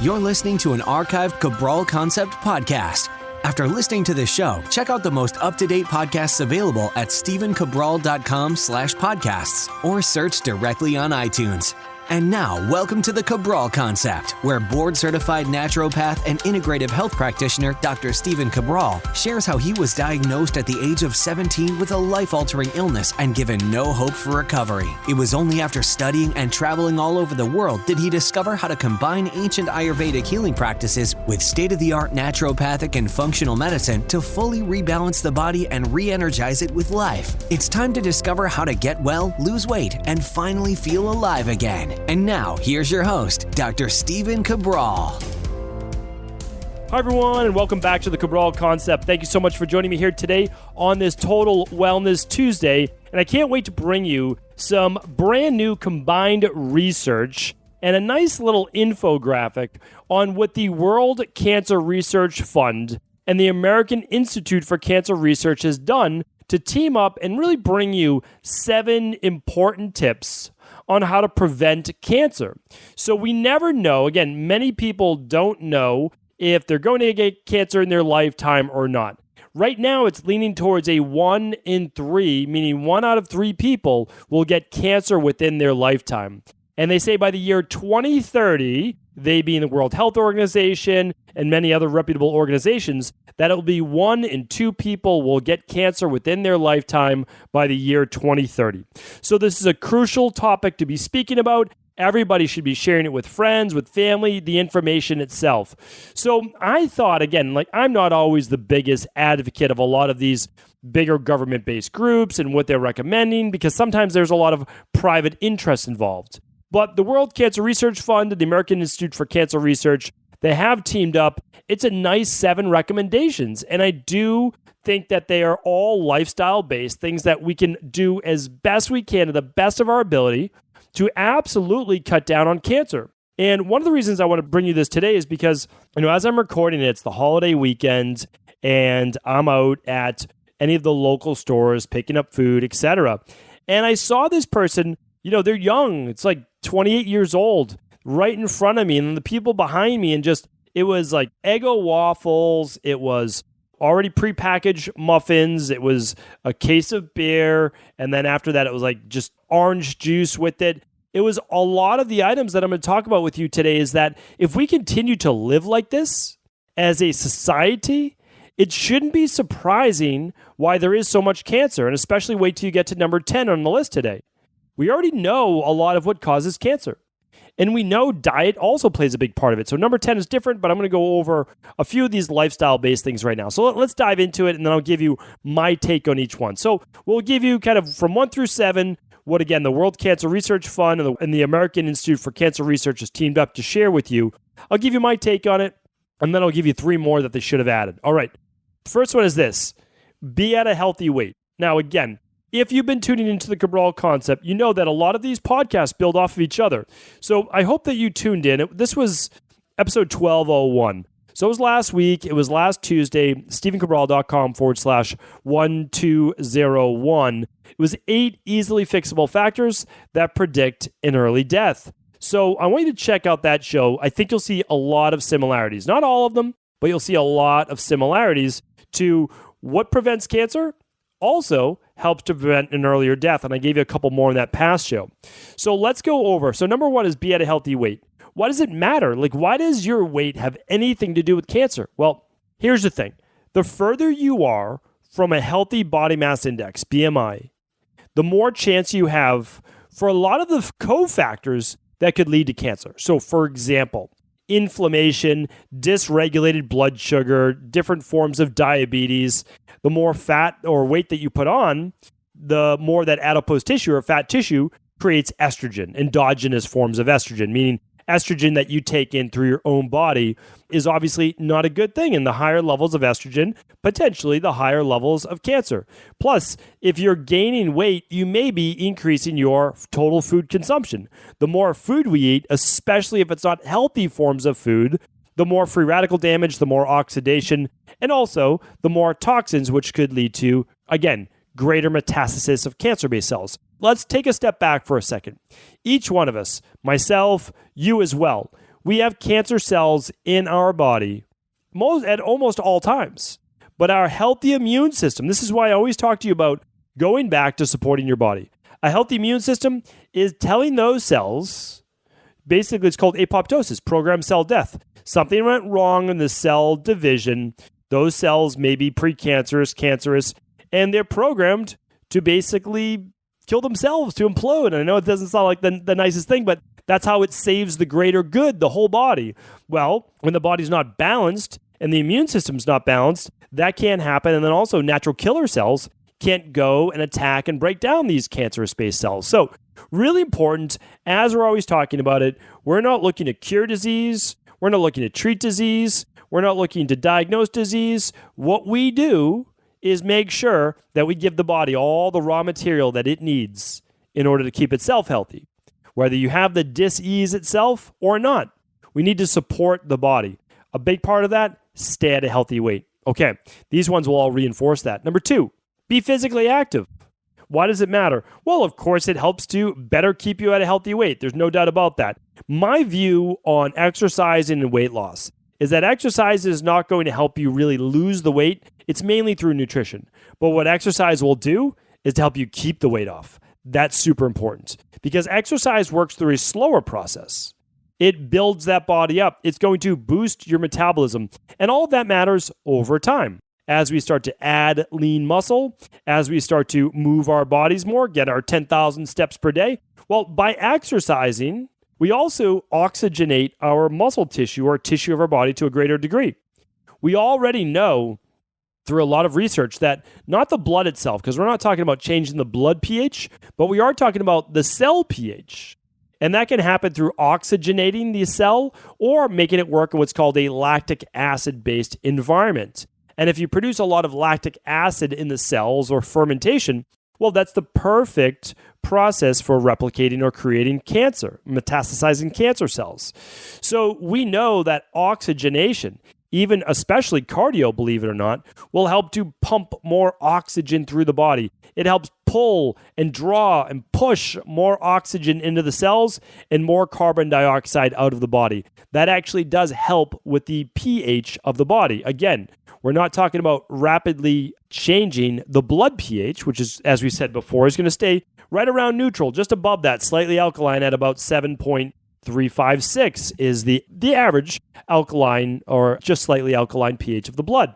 You're listening to an archived Cabral Concept podcast. After listening to this show, check out the most up-to-date podcasts available at stephencabral.com/podcasts or search directly on iTunes. And now, welcome to the Cabral Concept, where board-certified naturopath and integrative health practitioner Dr. Stephen Cabral shares how he was diagnosed at the age of 17 with a life-altering illness and given no hope for recovery. It was only after studying and traveling all over the world did he discover how to combine ancient Ayurvedic healing practices with state-of-the-art naturopathic and functional medicine to fully rebalance the body and re-energize it with life. It's time to discover how to get well, lose weight, and finally feel alive again. And now, here's your host, Dr. Stephen Cabral. Hi, everyone, and welcome back to the Cabral Concept. Thank you so much for joining me here today on this Total Wellness Tuesday. And I can't wait to bring you some brand new combined research and a nice little infographic on what the World Cancer Research Fund and the American Institute for Cancer Research has done to team up and really bring you 7 important tips on how to prevent cancer. So we never know. Again, many people don't know if they're going to get cancer in their lifetime or not. Right now, it's leaning towards a 1 in 3, meaning 1 out of 3 people will get cancer within their lifetime. And they say by the year 2030, they being the World Health Organization and many other reputable organizations, that it will be 1 in 2 people will get cancer within their lifetime by the year 2030. So this is a crucial topic to be speaking about. Everybody should be sharing it with friends, with family, the information itself. So I thought, again, I'm not always the biggest advocate of a lot of these bigger government-based groups and what they're recommending, because sometimes there's a lot of private interest involved. But the World Cancer Research Fund and the American Institute for Cancer Research, they have teamed up. It's a nice 7 recommendations. And I do think that they are all lifestyle-based, things that we can do as best we can to the best of our ability to absolutely cut down on cancer. And one of the reasons I want to bring you this today is because, as I'm recording it, it's the holiday weekend, and I'm out at any of the local stores picking up food, etc. And I saw this person, they're young. It's like 28 years old, right in front of me. And the people behind me, and it was like Eggo waffles. It was already prepackaged muffins. It was a case of beer. And then after that, it was like just orange juice with it. It was a lot of the items that I'm going to talk about with you today is that if we continue to live like this as a society, it shouldn't be surprising why there is so much cancer. And especially wait till you get to number 10 on the list today. We already know a lot of what causes cancer. And we know diet also plays a big part of it. So number 10 is different, but I'm going to go over a few of these lifestyle-based things right now. So let's dive into it, and then I'll give you my take on each one. So we'll give you kind of from 1 through 7, what, again, the World Cancer Research Fund and the American Institute for Cancer Research has teamed up to share with you. I'll give you my take on it, and then I'll give you 3 more that they should have added. All right. First one is this. Be at a healthy weight. Now, again, if you've been tuning into the Cabral Concept, you know that a lot of these podcasts build off of each other. So I hope that you tuned in. This was episode 1201. So it was last week. It was last Tuesday, stephencabral.com/1201. It was 8 easily fixable factors that predict an early death. So I want you to check out that show. I think you'll see a lot of similarities. Not all of them, but you'll see a lot of similarities to what prevents cancer, also helps to prevent an earlier death. And I gave you a couple more in that past show. So let's go over. So number 1 is be at a healthy weight. Why does it matter? Why does your weight have anything to do with cancer? Well, here's the thing. The further you are from a healthy body mass index, BMI, the more chance you have for a lot of the cofactors that could lead to cancer. So for example, inflammation, dysregulated blood sugar, different forms of diabetes. The more fat or weight that you put on, the more that adipose tissue or fat tissue creates estrogen, endogenous forms of estrogen, meaning estrogen that you take in through your own body is obviously not a good thing. And the higher levels of estrogen, potentially the higher levels of cancer. Plus, if you're gaining weight, you may be increasing your total food consumption. The more food we eat, especially if it's not healthy forms of food, the more free radical damage, the more oxidation, and also the more toxins, which could lead to, again, greater metastasis of cancer-based cells. Let's take a step back for a second. Each one of us, myself, you as well, We have cancer cells in our body at almost all times. But our healthy immune system, this is why I always talk to you about going back to supporting your body. A healthy immune system is telling those cells, basically it's called apoptosis, programmed cell death. Something went wrong in the cell division. Those cells may be precancerous, cancerous, and they're programmed to basically kill themselves, to implode. And I know it doesn't sound like the nicest thing, but that's how it saves the greater good, the whole body. Well, when the body's not balanced and the immune system's not balanced, that can't happen. And then also natural killer cells can't go and attack and break down these cancerous-based cells. So really important, as we're always talking about it, we're not looking to cure disease. We're not looking to treat disease. We're not looking to diagnose disease. What we do is make sure that we give the body all the raw material that it needs in order to keep itself healthy. Whether you have the dis-ease itself or not, we need to support the body. A big part of that, stay at a healthy weight. Okay, these ones will all reinforce that. Number 2, be physically active. Why does it matter? Well, of course, it helps to better keep you at a healthy weight. There's no doubt about that. My view on exercise and weight loss is that exercise is not going to help you really lose the weight. It's mainly through nutrition. But what exercise will do is to help you keep the weight off. That's super important because exercise works through a slower process. It builds that body up. It's going to boost your metabolism. And all of that matters over time. As we start to add lean muscle, as we start to move our bodies more, get our 10,000 steps per day. Well, by exercising, we also oxygenate our muscle tissue or tissue of our body to a greater degree. We already know through a lot of research that not the blood itself, because we're not talking about changing the blood pH, but we are talking about the cell pH. And that can happen through oxygenating the cell or making it work in what's called a lactic acid-based environment. And if you produce a lot of lactic acid in the cells or fermentation, well, that's the perfect process for replicating or creating cancer, metastasizing cancer cells. So we know that oxygenation, even especially cardio, believe it or not, will help to pump more oxygen through the body. It helps pull and draw and push more oxygen into the cells and more carbon dioxide out of the body. That actually does help with the pH of the body. Again, we're not talking about rapidly changing the blood pH, which is, as we said before, is going to stay right around neutral, just above that, slightly alkaline at about 7.356 is the average alkaline or just slightly alkaline pH of the blood.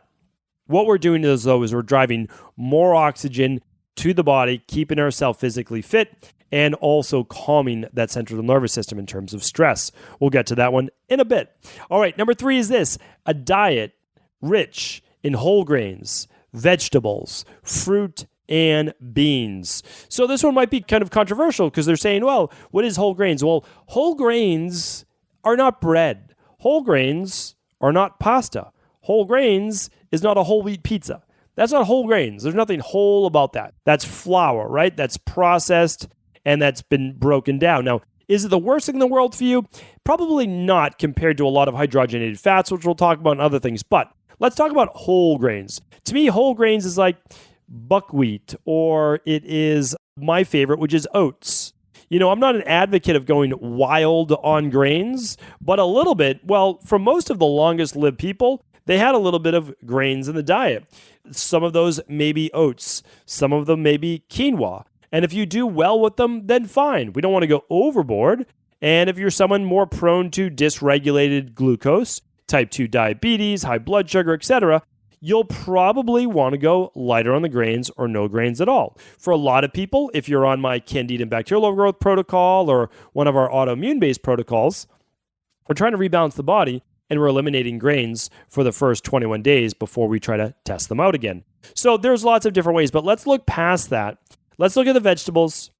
What we're doing is, though, is we're driving more oxygen to the body, keeping ourselves physically fit, and also calming that central nervous system in terms of stress. We'll get to that one in a bit. All right, number 3 is this: a diet rich in whole grains, vegetables, fruit, and beans. So this one might be kind of controversial because they're saying, well, what is whole grains? Well, whole grains are not bread. Whole grains are not pasta. Whole grains is not a whole wheat pizza. That's not whole grains. There's nothing whole about that. That's flour, right? That's processed and that's been broken down. Now, is it the worst thing in the world for you? Probably not compared to a lot of hydrogenated fats, which we'll talk about and other things. But let's talk about whole grains. To me, whole grains is like buckwheat, or it is my favorite, which is oats. You know, I'm not an advocate of going wild on grains, but a little bit. Well, for most of the longest lived people, they had a little bit of grains in the diet. Some of those may be oats. Some of them may be quinoa. And if you do well with them, then fine. We don't want to go overboard. And if you're someone more prone to dysregulated glucose, type 2 diabetes, high blood sugar, etc., you'll probably want to go lighter on the grains or no grains at all. For a lot of people, if you're on my Candida and bacterial overgrowth protocol or one of our autoimmune-based protocols, we're trying to rebalance the body and we're eliminating grains for the first 21 days before we try to test them out again. So there's lots of different ways, but let's look past that. Let's look at the vegetables.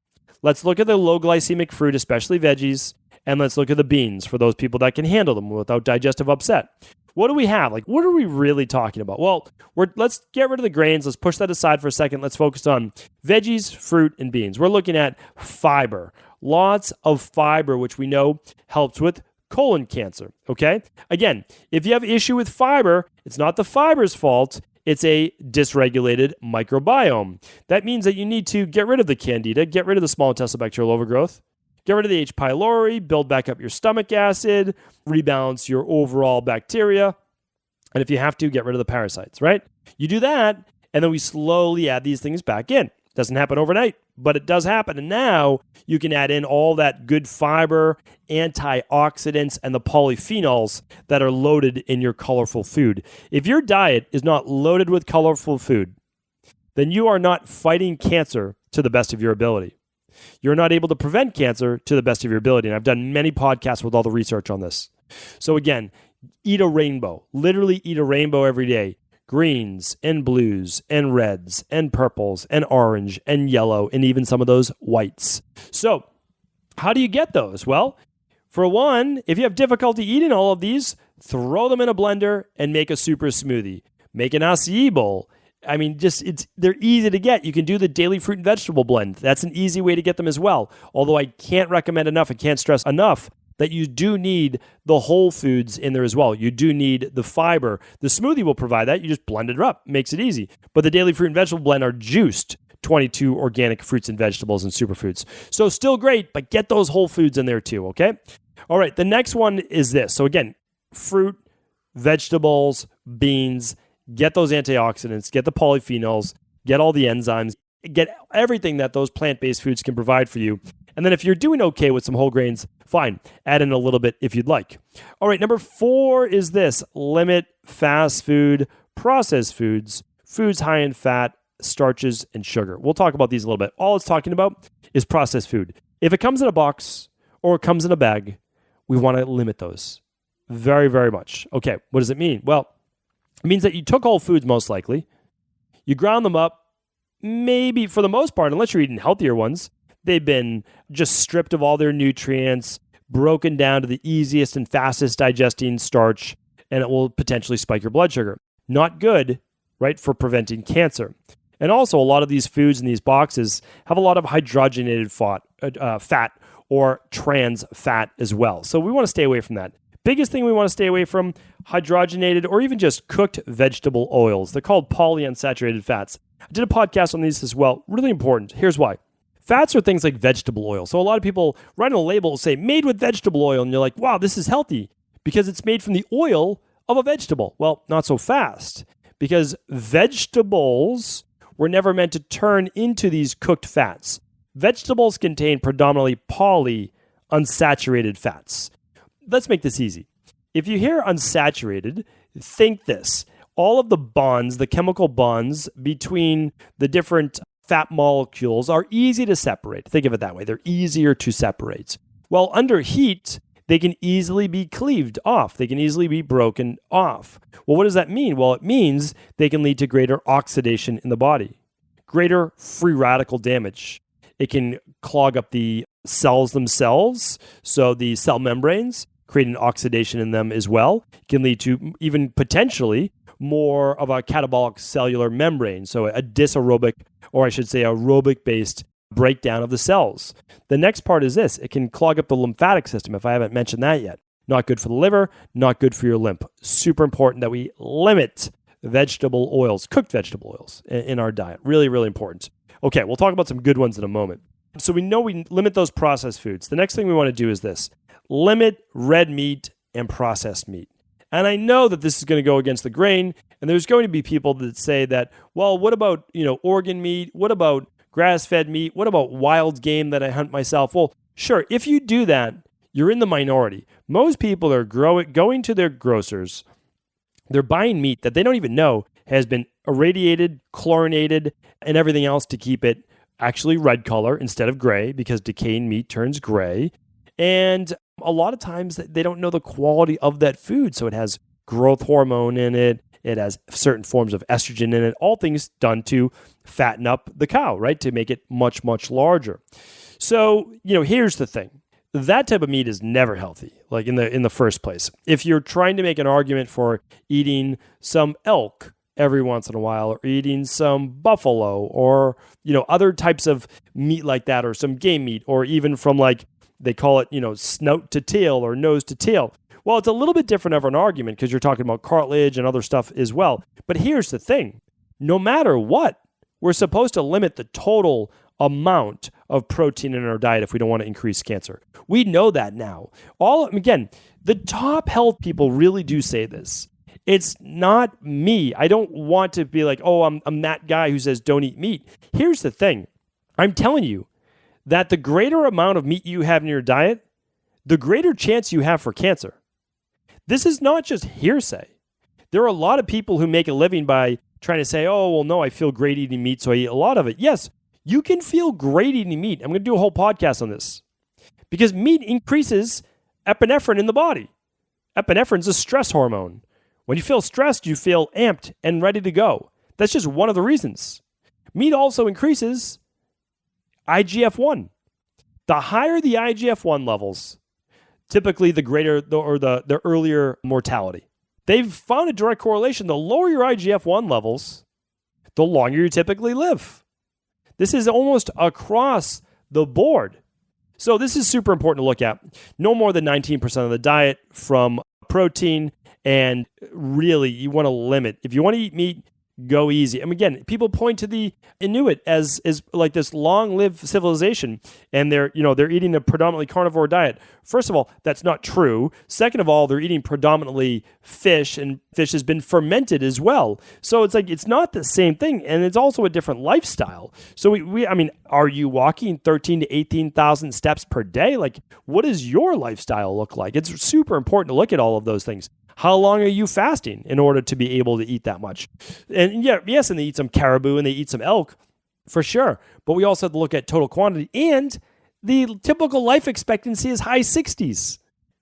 Let's look at the low glycemic fruit, especially veggies, and let's look at the beans for those people that can handle them without digestive upset. What do we have? Like, what are we really talking about? Well, let's get rid of the grains. Let's push that aside for a second. Let's focus on veggies, fruit, and beans. We're looking at fiber. Lots of fiber, which we know helps with colon cancer, okay? Again, if you have issue with fiber, it's not the fiber's fault. It's a dysregulated microbiome. That means that you need to get rid of the candida, get rid of the small intestinal bacterial overgrowth, Get rid of the H. pylori, build back up your stomach acid, rebalance your overall bacteria, and if you have to, get rid of the parasites, right? You do that, and then we slowly add these things back in. Doesn't happen overnight, but it does happen. And now you can add in all that good fiber, antioxidants, and the polyphenols that are loaded in your colorful food. If your diet is not loaded with colorful food, then you are not fighting cancer to the best of your ability. You're not able to prevent cancer to the best of your ability. And I've done many podcasts with all the research on this. So again, eat a rainbow. Literally eat a rainbow every day. Greens and blues and reds and purples and orange and yellow and even some of those whites. So how do you get those? Well, for one, if you have difficulty eating all of these, throw them in a blender and make a super smoothie. Make an acai bowl. I mean, they're easy to get. You can do the daily fruit and vegetable blend. That's an easy way to get them as well. Although I can't recommend enough, I can't stress enough that you do need the whole foods in there as well. You do need the fiber. The smoothie will provide that. You just blend it up, makes it easy. But the daily fruit and vegetable blend are juiced 22 organic fruits and vegetables and superfoods. So still great, but get those whole foods in there too, okay? All right, the next one is this. So again, fruit, vegetables, beans, get those antioxidants, get the polyphenols, get all the enzymes, get everything that those plant-based foods can provide for you. And then if you're doing okay with some whole grains, fine, add in a little bit if you'd like. All right, number 4 is this. Limit fast food, processed foods, foods high in fat, starches, and sugar. We'll talk about these a little bit. All it's talking about is processed food. If it comes in a box or it comes in a bag, we want to limit those very, very much. Okay, what does it mean? Well, it means that you took whole foods most likely, you ground them up, maybe for the most part, unless you're eating healthier ones, they've been just stripped of all their nutrients, broken down to the easiest and fastest digesting starch, and it will potentially spike your blood sugar. Not good, right, for preventing cancer. And also, a lot of these foods in these boxes have a lot of hydrogenated fat or trans fat as well. So we want to stay away from that. Biggest thing we want to stay away from, hydrogenated or even just cooked vegetable oils. They're called polyunsaturated fats. I did a podcast on these as well. Really important. Here's why. Fats are things like vegetable oil. So a lot of people write on a label will say, made with vegetable oil. And you're like, wow, this is healthy because it's made from the oil of a vegetable. Well, not so fast because vegetables were never meant to turn into these cooked fats. Vegetables contain predominantly polyunsaturated fats. Let's make this easy. If you hear unsaturated, think this. All of the bonds, the chemical bonds between the different fat molecules are easy to separate. Think of it that way. They're easier to separate. Well, under heat, they can easily be cleaved off. They can easily be broken off. Well, what does that mean? Well, it means they can lead to greater oxidation in the body, greater free radical damage. It can clog up the cells themselves, so the cell membranes, creating oxidation in them as well. It can lead to even potentially more of a catabolic cellular membrane, so a dysaerobic, or I should say aerobic-based breakdown of the cells. The next part is this. It can clog up the lymphatic system, if I haven't mentioned that yet. Not good for the liver, not good for your lymph. Super important that we limit vegetable oils, cooked vegetable oils in our diet. Really, really important. Okay, we'll talk about some good ones in a moment. So we know we limit those processed foods. The next thing we want to do is this. Limit red meat and processed meat. And I know that this is going to go against the grain, and there's going to be people that say that, well, what about, organ meat? What about grass-fed meat? What about wild game that I hunt myself? Well, sure, if you do that, you're in the minority. Most people are going to their grocers. They're buying meat that they don't even know has been irradiated, chlorinated, and everything else to keep it actually red color instead of gray, because decaying meat turns gray. And a lot of times they don't know the quality of that food. So it has growth hormone in it. It has certain forms of estrogen in it, all things done to fatten up the cow, right? To make it much, much larger. So, here's the thing. That type of meat is never healthy, like in the first place. If you're trying to make an argument for eating some elk every once in a while, or eating some buffalo, or, other types of meat like that, or some game meat, or even from they call it, snout to tail or nose to tail. Well, it's a little bit different of an argument because you're talking about cartilage and other stuff as well. But here's the thing. No matter what, we're supposed to limit the total amount of protein in our diet if we don't want to increase cancer. We know that now. Again, the top health people really do say this. It's not me. I don't want to be like, oh, I'm that guy who says don't eat meat. Here's the thing. I'm telling you that the greater amount of meat you have in your diet, the greater chance you have for cancer. This is not just hearsay. There are a lot of people who make a living by trying to say, oh, well, no, I feel great eating meat, so I eat a lot of it. Yes, you can feel great eating meat. I'm going to do a whole podcast on this because meat increases epinephrine in the body. Epinephrine is a stress hormone. When you feel stressed, you feel amped and ready to go. That's just one of the reasons. Meat also increases IGF-1. The higher the IGF-1 levels, typically the greater the earlier mortality. They've found a direct correlation. The lower your IGF-1 levels, the longer you typically live. This is almost across the board. So this is super important to look at. No more than 19% of the diet from protein, and really you want to limit. If you want to eat meat, go easy. And again, people point to the Inuit as like this long-lived civilization, and they're eating a predominantly carnivore diet. First of all, that's not true. Second of all, they're eating predominantly fish, and fish has been fermented as well. So it's like it's not the same thing, and it's also a different lifestyle. So are you walking 13 to 18,000 steps per day? Like, what does your lifestyle look like? It's super important to look at all of those things. How long are you fasting in order to be able to eat that much? And yes, and they eat some caribou and they eat some elk, for sure. But we also have to look at total quantity. And the typical life expectancy is high 60s.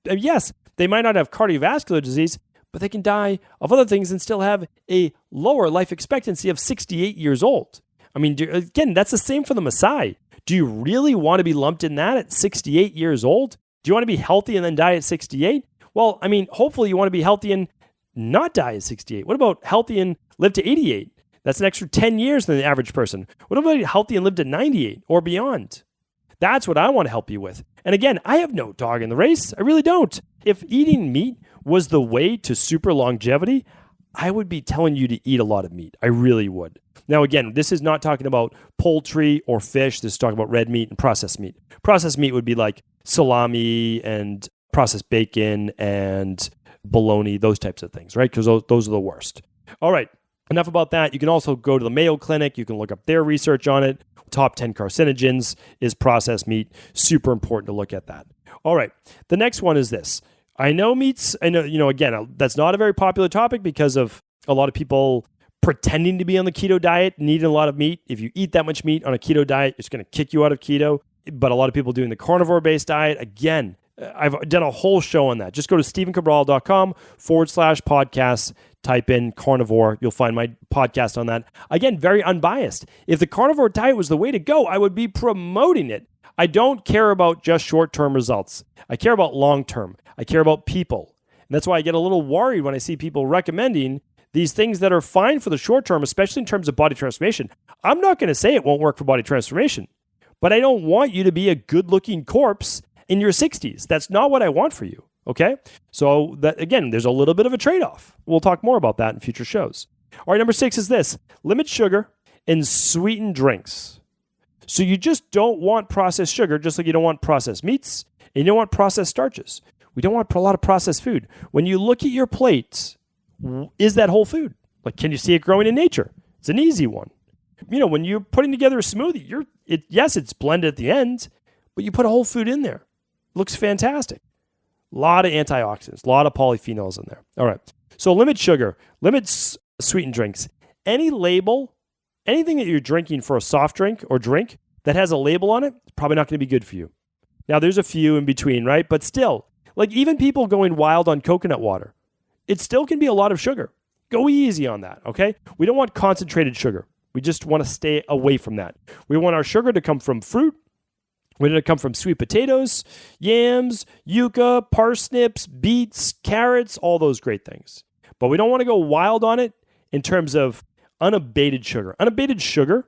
And yes, they might not have cardiovascular disease, but they can die of other things and still have a lower life expectancy of 68 years old. Again, that's the same for the Maasai. Do you really want to be lumped in that at 68 years old? Do you want to be healthy and then die at 68? Well, hopefully you want to be healthy and not die at 68. What about healthy and live to 88? That's an extra 10 years than the average person. What about healthy and live to 98 or beyond? That's what I want to help you with. And again, I have no dog in the race. I really don't. If eating meat was the way to super longevity, I would be telling you to eat a lot of meat. I really would. Now, again, this is not talking about poultry or fish. This is talking about red meat and processed meat. Processed meat would be like salami and processed bacon and bologna, those types of things, right? Because those are the worst. All right, enough about that. You can also go to the Mayo Clinic. You can look up their research on it. Top 10 carcinogens is processed meat. Super important to look at that. All right, the next one is this. Again, that's not a very popular topic because of a lot of people pretending to be on the keto diet and eating a lot of meat. If you eat that much meat on a keto diet, it's going to kick you out of keto. But a lot of people doing the carnivore-based diet, again, I've done a whole show on that. Just go to stephencabral.com/podcast, type in carnivore. You'll find my podcast on that. Again, very unbiased. If the carnivore diet was the way to go, I would be promoting it. I don't care about just short-term results. I care about long-term. I care about people. And that's why I get a little worried when I see people recommending these things that are fine for the short term, especially in terms of body transformation. I'm not going to say it won't work for body transformation, but I don't want you to be a good-looking corpse in your 60s. That's not what I want for you, okay? So that, again, there's a little bit of a trade-off. We'll talk more about that in future shows. All right, number 6 is this. Limit sugar in sweetened drinks. So you just don't want processed sugar, just like you don't want processed meats, and you don't want processed starches. We don't want a lot of processed food. When you look at your plate, is that whole food? Like, can you see it growing in nature? It's an easy one. When you're putting together a smoothie, yes, it's blended at the end, but you put a whole food in there. Looks fantastic. A lot of antioxidants, a lot of polyphenols in there. All right. So limit sugar, limit sweetened drinks. Any label, anything that you're drinking for a soft drink or drink that has a label on it, it's probably not going to be good for you. Now, there's a few in between, right? But still, like even people going wild on coconut water, it still can be a lot of sugar. Go easy on that, okay? We don't want concentrated sugar. We just want to stay away from that. We want our sugar to come from fruit. We want it to come from sweet potatoes, yams, yucca, parsnips, beets, carrots, all those great things. But we don't want to go wild on it in terms of unabated sugar. Unabated sugar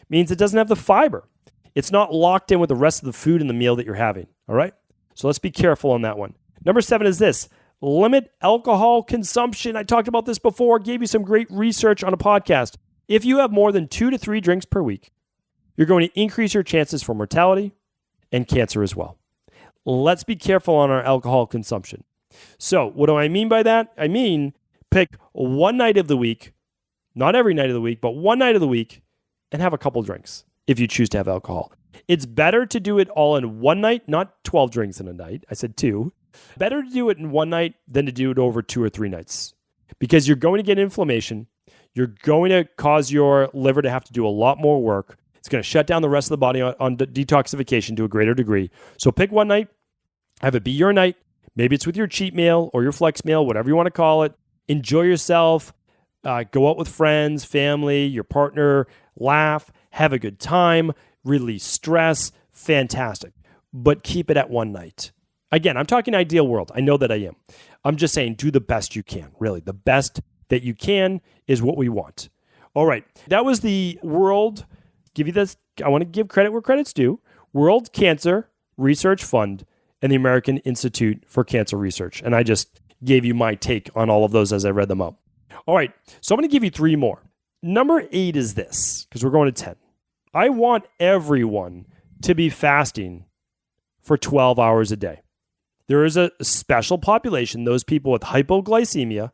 means it doesn't have the fiber. It's not locked in with the rest of the food in the meal that you're having, all right? So let's be careful on that one. Number 7 is this. Limit alcohol consumption. I talked about this before, gave you some great research on a podcast. If you have more than 2 to 3 drinks per week, you're going to increase your chances for mortality and cancer as well. Let's be careful on our alcohol consumption. So what do I mean by that? I mean, pick one night of the week, not every night of the week, but one night of the week, and have a couple drinks if you choose to have alcohol. It's better to do it all in one night, not 12 drinks in a night. I said 2. Better to do it in one night than to do it over 2 or 3 nights, because you're going to get inflammation. You're going to cause your liver to have to do a lot more work. It's going to shut down the rest of the body on detoxification to a greater degree. So pick one night, have it be your night. Maybe it's with your cheat meal or your flex meal, whatever you want to call it. Enjoy yourself. Go out with friends, family, your partner, laugh, have a good time, release stress. Fantastic. But keep it at one night. Again, I'm talking ideal world. I know that I am. I'm just saying do the best you can. Really, the best that you can is what we want. All right. That was the World, give you this, I want to give credit where credit's due, World Cancer Research Fund and the American Institute for Cancer Research. And I just gave you my take on all of those as I read them up. All right. So I'm going to give you 3 more. Number 8 is this, because we're going to 10. I want everyone to be fasting for 12 hours a day. There is a special population, those people with hypoglycemia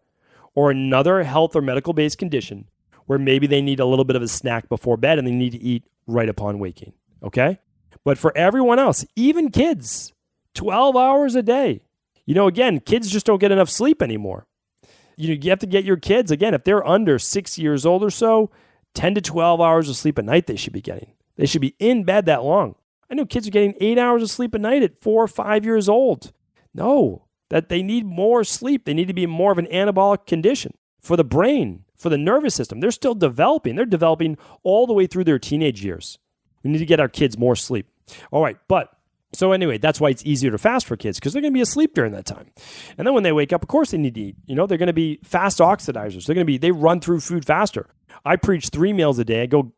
or another health or medical-based condition where maybe they need a little bit of a snack before bed and they need to eat right upon waking, okay? But for everyone else, even kids, 12 hours a day. Again, kids just don't get enough sleep anymore. You have to get your kids, again, if they're under 6 years old or so, 10 to 12 hours of sleep a night they should be getting. They should be in bed that long. I know kids are getting 8 hours of sleep a night at 4 or 5 years old. No, that they need more sleep. They need to be more of an anabolic condition for the brain, for the nervous system. They're still developing. They're developing all the way through their teenage years. We need to get our kids more sleep. All right, so anyway, that's why it's easier to fast for kids, because they're going to be asleep during that time. And then when they wake up, of course they need to eat. They're going to be fast oxidizers. They run through food faster. I preach 3 meals a day. I go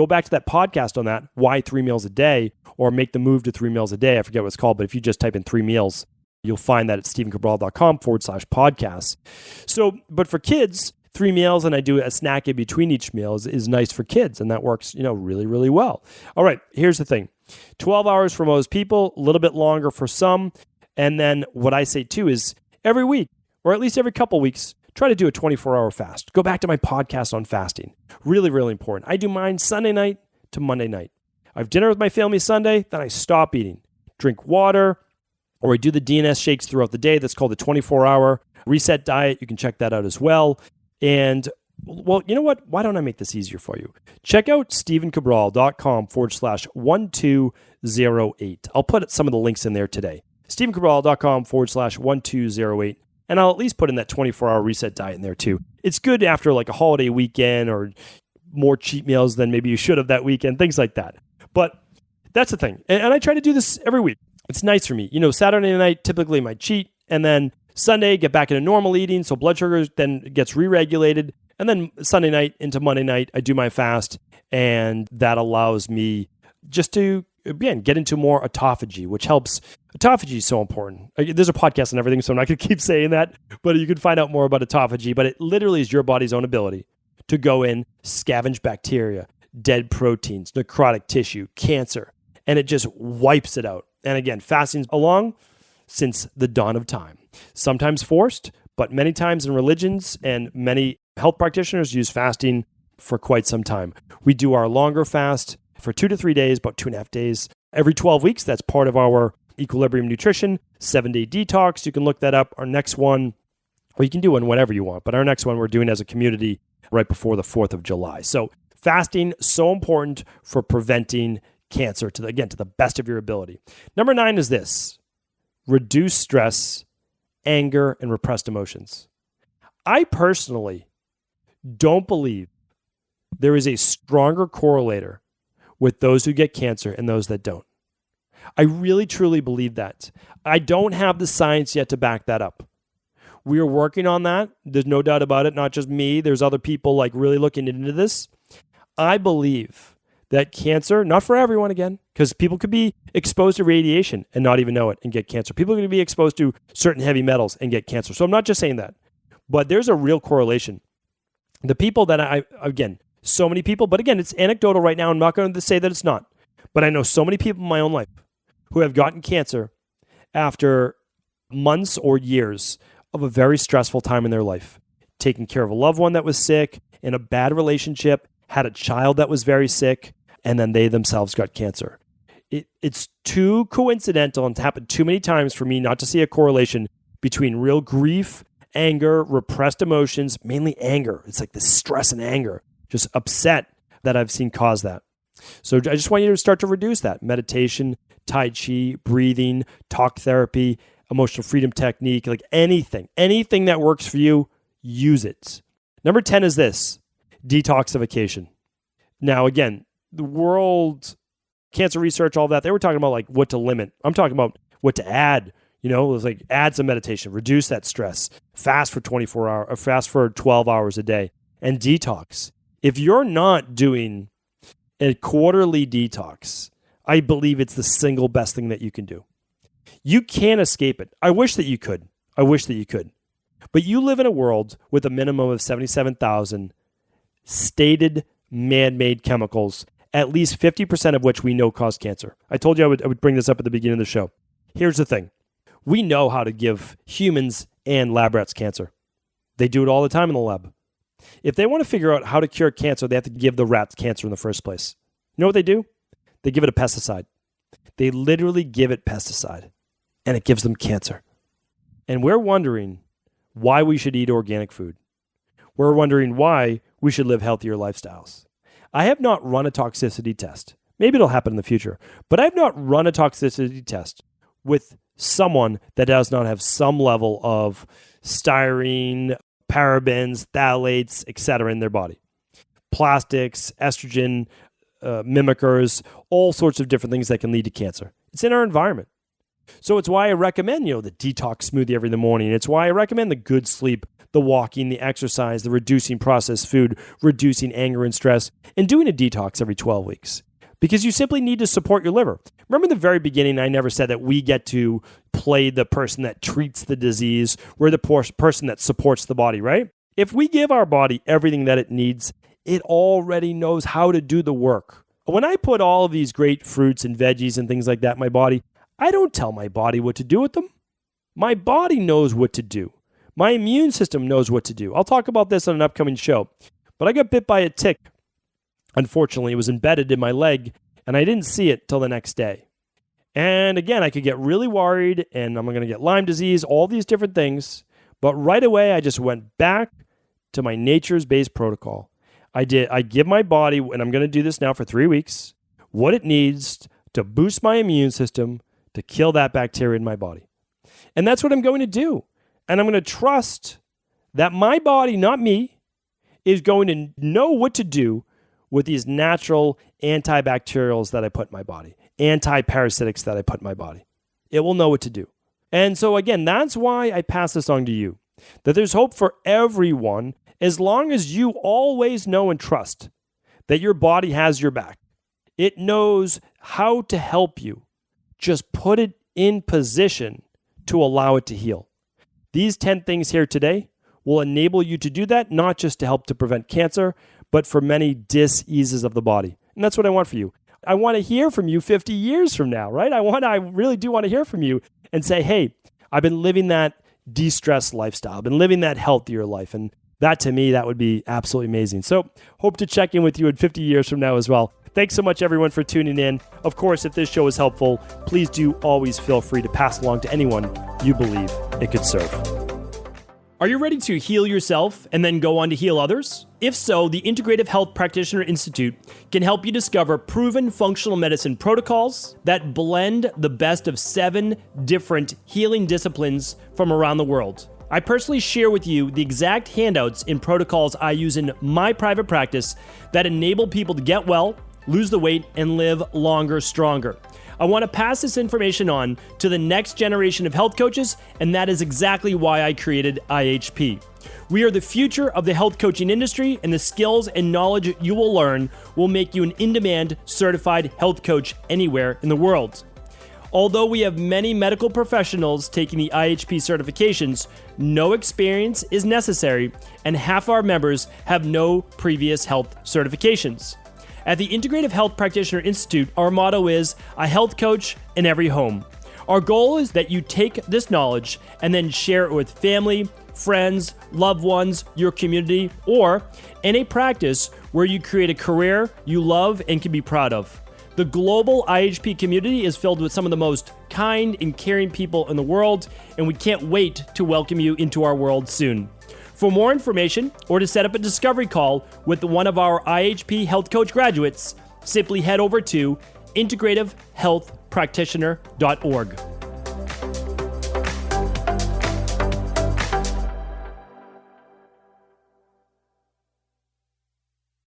back to that podcast on that, why 3 meals a day, or make the move to 3 meals a day. I forget what it's called, but if you just type in 3 meals, you'll find that at stephencabral.com/podcasts. So, but for kids, 3 meals, and I do a snack in between each meal is nice for kids, and that works, really, really well. All right, here's the thing. 12 hours for most people, a little bit longer for some. And then what I say too is every week, or at least every couple weeks, try to do a 24-hour fast. Go back to my podcast on fasting. Really, really important. I do mine Sunday night to Monday night. I have dinner with my family Sunday, then I stop eating. Drink water, or I do the DNS shakes throughout the day. That's called the 24-hour reset diet. You can check that out as well. And, well, you know what? Why don't I make this easier for you? Check out stephencabral.com/1208. I'll put some of the links in there today. stephencabral.com/1208. And I'll at least put in that 24-hour reset diet in there too. It's good after like a holiday weekend or more cheat meals than maybe you should have that weekend, things like that. But that's the thing. And I try to do this every week. It's nice for me. Saturday night, typically my cheat, and then Sunday, get back into normal eating, so blood sugar then gets re-regulated, and then Sunday night into Monday night, I do my fast, and that allows me just to, again, get into more autophagy, which helps. Autophagy is so important. There's a podcast on everything, so I'm not going to keep saying that, but you can find out more about autophagy, but it literally is your body's own ability to go in, scavenge bacteria, dead proteins, necrotic tissue, cancer, and it just wipes it out. And again, fasting's along since the dawn of time. Sometimes forced, but many times in religions and many health practitioners use fasting for quite some time. We do our longer fast for 2 to 3 days, about 2.5 days, every 12 weeks. That's part of our Equilibrium Nutrition 7-day detox. You can look that up. Our next one, or you can do one whenever you want, but our next one we're doing as a community right before the 4th of July. So fasting, so important for preventing cancer to the best of your ability. Number 9 is this: reduce stress, anger, and repressed emotions. I personally don't believe there is a stronger correlator with those who get cancer and those that don't. I really, truly believe that. I don't have the science yet to back that up. We are working on that. There's no doubt about it. Not just me. There's other people really looking into this. I believe that cancer, not for everyone again, because people could be exposed to radiation and not even know it and get cancer. People are going to be exposed to certain heavy metals and get cancer. So I'm not just saying that, but there's a real correlation. The people that so many people, but again, it's anecdotal right now. I'm not going to say that it's not, but I know so many people in my own life who have gotten cancer after months or years of a very stressful time in their life, taking care of a loved one that was sick, in a bad relationship, had a child that was very sick, and then they themselves got cancer. It's too coincidental and it's happened too many times for me not to see a correlation between real grief, anger, repressed emotions, mainly anger. It's like the stress and anger, just upset that I've seen cause that. So I just want you to start to reduce that. Meditation, Tai Chi, breathing, talk therapy, emotional freedom technique, like anything that works for you, use it. Number 10 is this, detoxification. Now, again, the world, cancer research, all that, they were talking about like what to limit. I'm talking about what to add. You know, it was like add some meditation, reduce that stress, fast for 24 hours, or fast for 12 hours a day, and detox. If you're not doing a quarterly detox, I believe it's the single best thing that you can do. You can't escape it. I wish that you could. But you live in a world with a minimum of 77,000 stated man-made chemicals, at least 50% of which we know cause cancer. I told you I would bring this up at the beginning of the show. Here's the thing. We know how to give humans and lab rats cancer. They do it all the time in the lab. If they want to figure out how to cure cancer, they have to give the rats cancer in the first place. You know what they do? They give it a pesticide. They literally give it pesticide, and it gives them cancer. And we're wondering why we should eat organic food. We're wondering why we should live healthier lifestyles. I have not run a toxicity test. Maybe it'll happen in the future, but I've not run a toxicity test with someone that does not have some level of styrene, parabens, phthalates, etc. in their body. Plastics, estrogen, mimickers, all sorts of different things that can lead to cancer. It's in our environment. So it's why I recommend, the detox smoothie every morning. It's why I recommend the good sleep, the walking, the exercise, the reducing processed food, reducing anger and stress, and doing a detox every 12 weeks. Because you simply need to support your liver. Remember in the very beginning, I never said that we get to play the person that treats the disease. We're the person that supports the body, right? If we give our body everything that it needs, it already knows how to do the work. When I put all of these great fruits and veggies and things like that in my body, I don't tell my body what to do with them. My body knows what to do. My immune system knows what to do. I'll talk about this on an upcoming show. But I got bit by a tick. Unfortunately, it was embedded in my leg, and I didn't see it till the next day. And again, I could get really worried, and I'm going to get Lyme disease, all these different things. But right away, I just went back to my nature's-based protocol. I give my body, and I'm going to do this now for 3 weeks, what it needs to boost my immune system to kill that bacteria in my body. And that's what I'm going to do. And I'm going to trust that my body, not me, is going to know what to do with these natural antibacterials that I put in my body, anti-parasitics that I put in my body. It will know what to do. And so again, that's why I pass this on to you, that there's hope for everyone as long as you always know and trust that your body has your back. It knows how to help you. Just put it in position to allow it to heal. These 10 things here today will enable you to do that, not just to help to prevent cancer, but for many diseases of the body. And that's what I want for you. I want to hear from you 50 years from now, right? I really do want to hear from you and say, hey, I've been living that de-stress lifestyle. I've been living that healthier life. And that to me, that would be absolutely amazing. So hope to check in with you in 50 years from now as well. Thanks so much, everyone, for tuning in. Of course, if this show is helpful, please do always feel free to pass along to anyone you believe it could serve. Are you ready to heal yourself and then go on to heal others? If so, the Integrative Health Practitioner Institute can help you discover proven functional medicine protocols that blend the best of 7 different healing disciplines from around the world. I personally share with you the exact handouts and protocols I use in my private practice that enable people to get well, lose the weight, and live longer, stronger. I want to pass this information on to the next generation of health coaches, and that is exactly why I created IHP. We are the future of the health coaching industry, and the skills and knowledge you will learn will make you an in-demand certified health coach anywhere in the world. Although we have many medical professionals taking the IHP certifications, no experience is necessary, and half our members have no previous health certifications. At the Integrative Health Practitioner Institute, our motto is a health coach in every home. Our goal is that you take this knowledge and then share it with family, friends, loved ones, your community, or in a practice where you create a career you love and can be proud of. The global IHP community is filled with some of the most kind and caring people in the world, and we can't wait to welcome you into our world soon. For more information or to set up a discovery call with one of our IHP Health Coach graduates, simply head over to integrativehealthpractitioner.org.